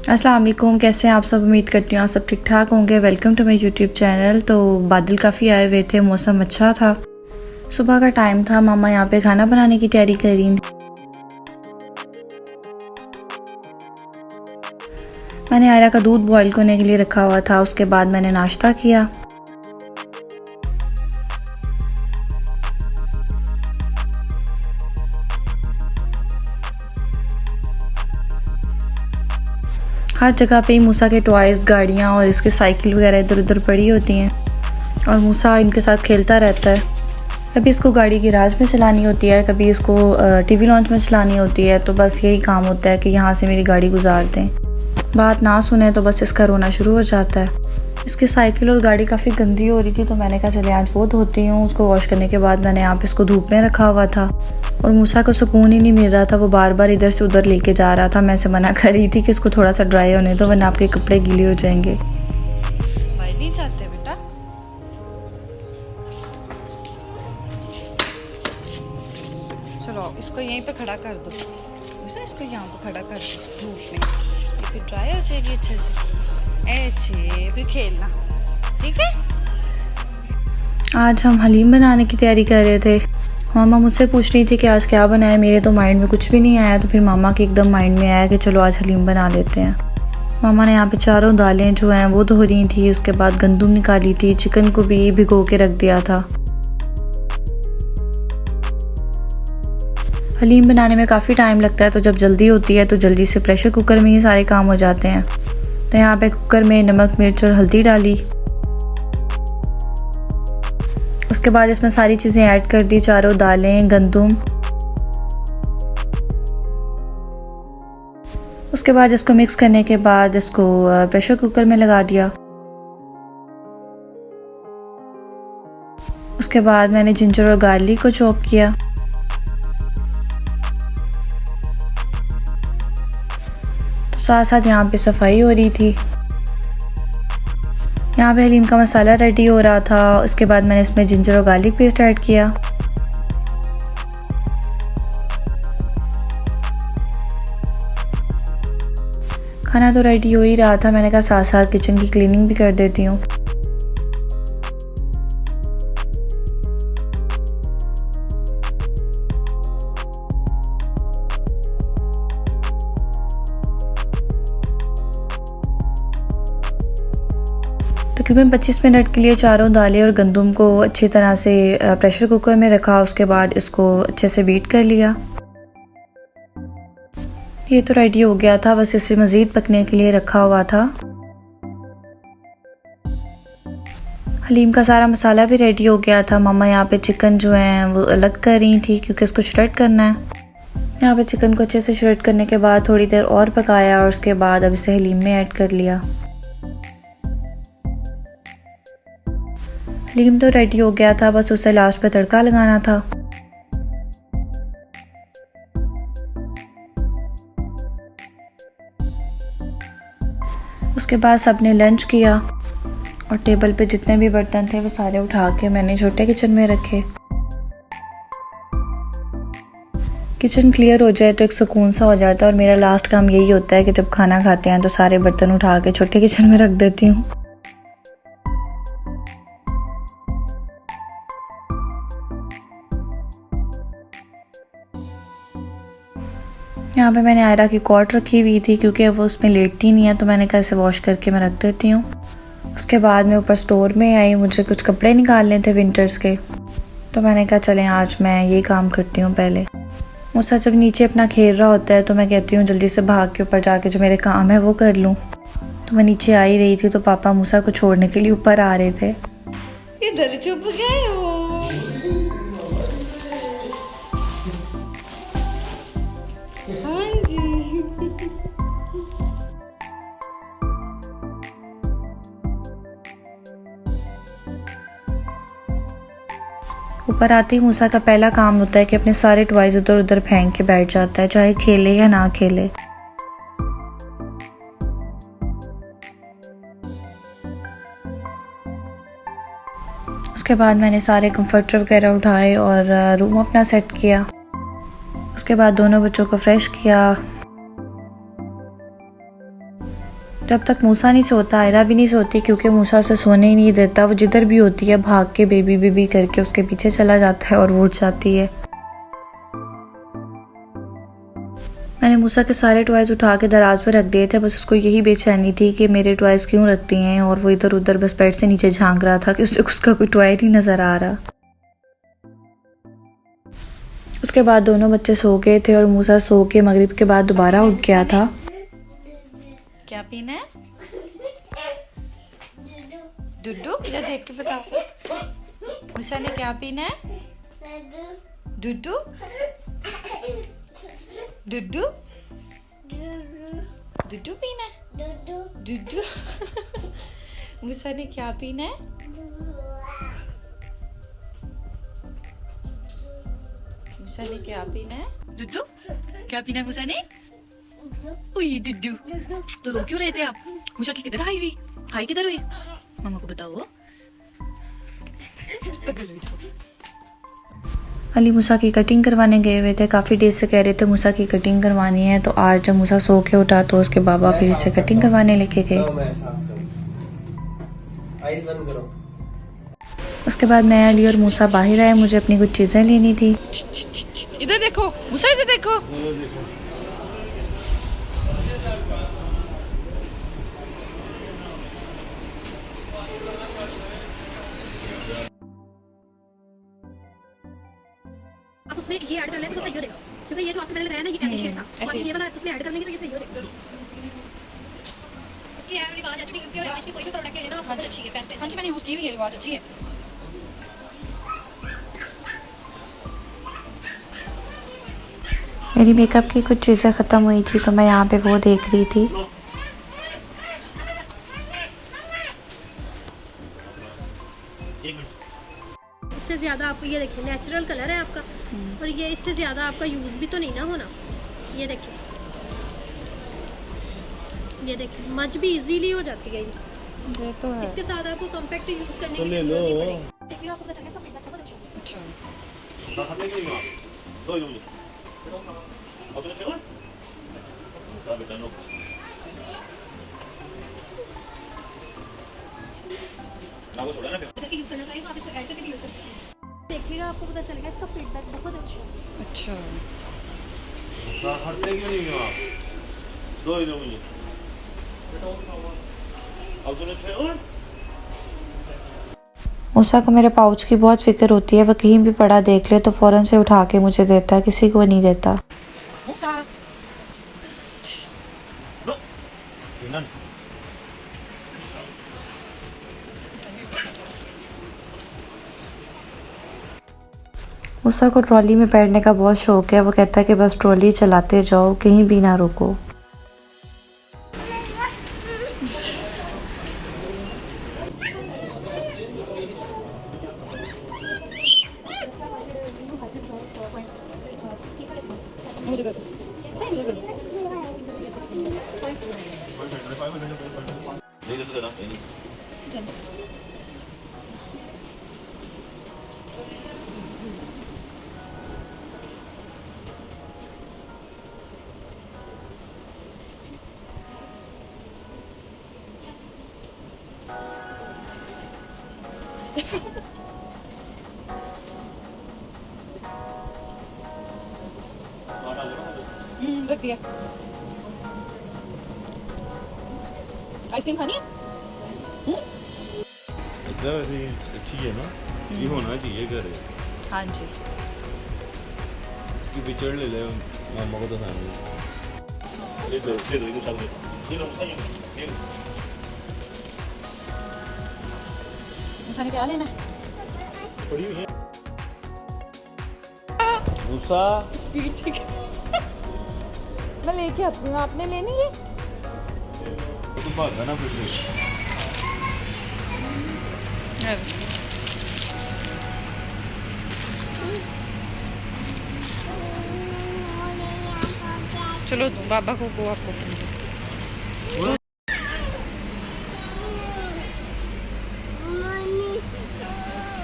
अस्सलाम वालेकुम, कैसे हैं आप सब। उम्मीद करती हूँ आप सब ठीक ठाक होंगे। Welcome to my YouTube channel. तो बादल काफ़ी आए हुए थे, मौसम अच्छा था, सुबह का टाइम था। मामा यहाँ पे खाना बनाने की तैयारी कर रही थी। मैंने आयरा का दूध बॉईल करने के लिए रखा हुआ था। उसके बाद मैंने नाश्ता किया। हर जगह पे ही मूसा के टॉयज़, गाड़ियाँ और इसके साइकिल वगैरह इधर उधर पड़ी होती हैं और मूसा इनके साथ खेलता रहता है। कभी इसको गाड़ी गैराज में चलानी होती है, कभी इसको टीवी लॉन्च में चलानी होती है। तो बस यही काम होता है कि यहाँ से मेरी गाड़ी गुजार दें। बात ना सुने तो बस इसका रोना शुरू हो जाता है। इसकी साइकिल और गाड़ी काफ़ी गंदी हो रही थी, तो मैंने कहा चले आज वो धोती हूँ। उसको वॉश करने के बाद मैंने यहाँ पे इसको धूप में रखा हुआ था और मूसा को सुकून ही नहीं मिल रहा था। वो बार बार इधर से उधर लेके जा रहा था। मैं इसे मना कर रही थी कि इसको थोड़ा सा ड्राई होने दो, वरना आपके कपड़े गीले हो जाएंगे। भाई नहीं चाहते बेटा, चलो इसको यहीं पे खड़ा कर दो। इसको यहाँ पे खड़ा कर दो धूप में, ये फिर ड्राई हो जाएगी अच्छे से। अच्छे फिर खेलना, ठीक है। आज हम हलीम बनाने की तैयारी कर रहे थे। मामा मुझसे पूछ रही थी कि आज क्या बनाए। मेरे तो माइंड में कुछ भी नहीं आया, तो फिर मामा के एकदम माइंड में आया कि चलो आज हलीम बना लेते हैं। मामा ने यहाँ पे चारों दालें जो हैं वो धो रही थी। उसके बाद गंदम निकाली थी, चिकन को भी भिगो के रख दिया था। हलीम बनाने में काफ़ी टाइम लगता है, तो जब जल्दी होती है तो जल्दी से प्रेशर कुकर में ही सारे काम हो जाते हैं। तो यहाँ पे कुकर में नमक, मिर्च और हल्दी डाली। उसके बाद इसमें सारी चीज़ें ऐड कर दी, चारों दालें, गंदम। उसके बाद इसको मिक्स करने के बाद इसको प्रेशर कुकर में लगा दिया। उसके बाद मैंने जिंजर और गार्लिक को चॉप किया। तो साथ साथ यहाँ पे सफाई हो रही थी। यहाँ पे हलीम का मसाला रेडी हो रहा था। उसके बाद मैंने इसमें जिंजर और गार्लिक पेस्ट ऐड किया। खाना तो रेडी हो ही रहा था, मैंने कहा साथ साथ किचन की क्लीनिंग भी कर देती हूँ। तकरीबन 25 मिनट के लिए चारों दालें और गंदम को अच्छी तरह से प्रेशर कुकर में रखा। उसके बाद इसको अच्छे से बीट कर लिया। ये तो रेडी हो गया था, बस इसे मज़ीद पकने के लिए रखा हुआ था। हलीम का सारा मसाला भी रेडी हो गया था। मामा यहाँ पे चिकन जो है वो अलग कर रही थी, क्योंकि इसको श्रेड करना है। यहाँ पे चिकन को अच्छे से श्रेड करने के बाद थोड़ी देर और पकाया और उसके बाद अब इसे हलीम में ऐड कर लिया। हलीम तो रेडी हो गया था, बस उसे लास्ट पे तड़का लगाना था। उसके बाद सबने लंच किया और टेबल पे जितने भी बर्तन थे वो सारे उठा के मैंने छोटे किचन में रखे। किचन क्लियर हो जाए तो एक सुकून सा हो जाता है, और मेरा लास्ट काम यही होता है कि जब खाना खाते हैं तो सारे बर्तन उठा के छोटे किचन में रख देती हूँ। यहाँ पे मैंने आयरा की कॉट रखी हुई थी, क्योंकि वो उसमें लेटती नहीं है, तो मैंने कहा इसे वॉश करके मैं रख देती हूँ। उसके बाद मैं ऊपर स्टोर में आई, मुझे कुछ कपड़े निकालने थे विंटर्स के, तो मैंने कहा चलें आज मैं ये काम करती हूँ पहले। मूसा जब नीचे अपना खेल रहा होता है तो मैं कहती हूँ जल्दी से भाग के ऊपर जाके जो मेरे काम है वो कर लूँ। तो मैं नीचे आ ही रही थी तो पापा मूसा को छोड़ने के लिए ऊपर आ रहे थे। इधर चुप गए हो। हाँ जी। ऊपर आते ही मूसा का पहला काम होता है कि अपने सारे टॉयज उधर उधर फेंक के बैठ जाता है, चाहे खेले या ना खेले। उसके बाद मैंने सारे कंफर्टर वगैरह उठाए और रूम अपना सेट किया। उसके बाद दोनों बच्चों को फ्रेश किया। जब तक मूसा नहीं सोता आयरा भी नहीं सोती, क्योंकि मूसा उसे सोने ही नहीं देता। वो जिधर भी होती है भाग के बेबी बेबी करके उसके पीछे चला जाता है और वो उठ जाती है। मैंने मूसा के सारे टॉयज़ उठा के दराज पर रख दिए थे, बस उसको यही बेचैनी थी कि मेरे टॉयज़ क्यों रखती हैं, और वो इधर उधर बस बेड से नीचे झांक रहा था कि उसे उसका कोई टॉय नहीं नज़र आ रहा। उसके बाद दोनों बच्चे सो गए थे और मूसा सो के मगरिब के बाद दोबारा उठ गया था। क्या पीना है? दुड्डू, इधर देख के बताओ। मूसा ने क्या पीना है? दुड्डू दुड्डू दुड्डू पीना है? दुड्डू मूसा ने क्या पीना है? मूसा ने क्या पीना है? दुड्डू क्या पीना है मूसा ने? उई दुड्डू, तो रो क्यों रहे थे आप? मूसा की किधर आई हुई? हाई किधर हुई? मामा को बताओ। अली मूसा की कटिंग करवाने गए हुए थे, काफ़ी देर से कह रहे थे मूसा की कटिंग करवानी है। तो आज जब मूसा सो के उठा तो उसके बाबा फिर इसे कटिंग करवाने लेके गए। उसके बाद मैं, अली और मूसा बाहर आए, मुझे अपनी कुछ चीज़ें लेनी थी। इधर देखो मूसा, इधर देखो। आप उसमें ये ऐड कर लें तो सही हो जाएगा, क्योंकि ये जो आपने मैंने लगाया ना ये ऐसे शेप था, और ये वाला उसमें ऐड कर लेंगे तो ये सही हो जाएगा। इसकी ऐड वाली आवाज अच्छी क्योंकि और कोई भी प्रोडक्ट ले लेना बहुत अच्छी है, बेस्ट है। हाँ जी, मैंने यूज़ की हुई है, आवाज़ अच्छी है। मेरी मेकअप की कुछ चीज़ें ख़त्म हुई थी तो मैं यहाँ पे वो देख रही थी। इससे ज़्यादा आपको ये देखिए नेचुरल कलर है आपका, और ये इससे ज़्यादा आपका यूज़ भी तो नहीं ना होना। ये देखिए, ये देखिए मच भी इजीली हो जाती है ये तो है। इसके साथ आपको कॉम्पैक्ट यूज़ करने की भी जरूरत नहीं पड़ेगी। देखिए आपको पता चलेगा फीडबैक बहुत अच्छा है। अच्छा, करके यूज़ करना चाहिए तो आप इसको ऐड करके भी यूज़ कर सकते हैं। देखिएगा आपको पता चलेगा इसका फीडबैक बहुत अच्छा है। अच्छा। मूसा को मेरे पाउच की बहुत फिक्र होती है, वह कहीं भी पड़ा देख ले तो फ़ौरन से उठा के मुझे देता है, किसी को नहीं देता। मूसा मूसा को ट्रॉली में बैठने का बहुत शौक है। वो कहता है कि बस ट्रॉली चलाते जाओ, कहीं भी ना रुको। रख दिया। आइसक्रीम खानी है? वैसे अच्छी है ना, ये होना चाहिए घर। हाँ जी। इसकी पिक्चर ले ले, मामा को तो सामने ले दो इनको चल दे। ये लो ये मूसा ने क्या लेना है? पड़ी हुई है मूसा। स्पीड से मैं लेके आती हूँ, आपने लेनी है? तो भागा ना फिर। चलो बाबा को आपको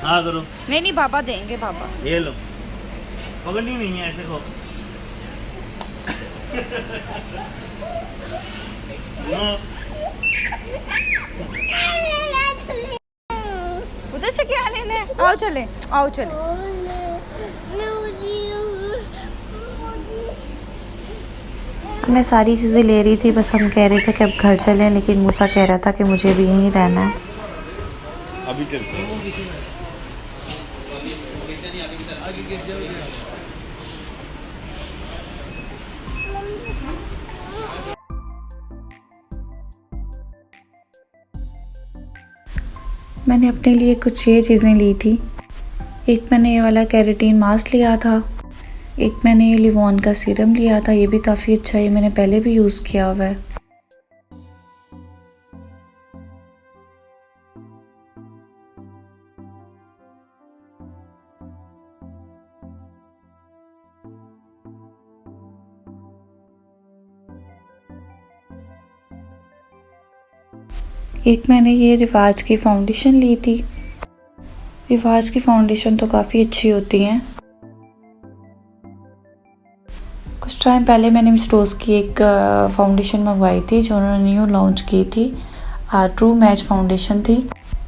हाँ करो। नहीं बाबा देंगे। बाबा ये लो, पकड़नी नहीं है, ऐसे को नो आओ चले, आओ चले। मैं सारी चीज़ें ले रही थी, बस हम कह रहे थे कि अब घर चलें, लेकिन मूसा कह रहा था कि मुझे भी यहीं रहना है। अभी चलते हैं। मैंने अपने लिए कुछ ये चीज़ें ली थी। एक मैंने ये वाला केराटिन मास्क लिया था, एक मैंने ये लिवॉन का सीरम लिया था, ये भी काफ़ी अच्छा है, ये मैंने पहले भी यूज़ किया हुआ है। एक मैंने ये रिवाज की फाउंडेशन ली थी। रिवाज की फाउंडेशन तो काफ़ी अच्छी होती हैं। कुछ टाइम पहले मैंने मिस रोज़ की एक फाउंडेशन मंगवाई थी जो उन्होंने न्यू लॉन्च की थी, ट्रू मैच फाउंडेशन थी।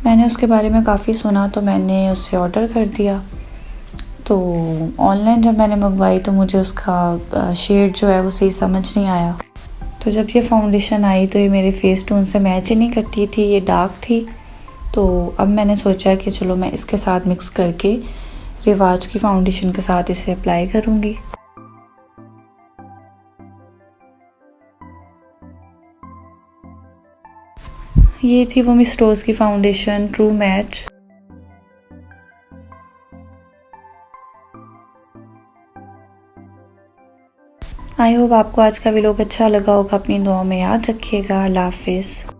मैंने उसके बारे में काफ़ी सुना तो मैंने उसे ऑर्डर कर दिया। तो ऑनलाइन जब मैंने मंगवाई तो मुझे उसका शेड जो है वो सही समझ नहीं आया। तो जब ये फाउंडेशन आई तो ये मेरे फेस टोन से मैच ही नहीं करती थी, ये डार्क थी। तो अब मैंने सोचा कि चलो मैं इसके साथ मिक्स करके रिवाज की फाउंडेशन के साथ इसे अप्लाई करूँगी। ये थी वो मिस रोज़ की foundation true match. I hope आपको आज का व्लॉग अच्छा लगा होगा। अपनी दुआओं में याद रखिएगा। अल्लाह हाफिज़।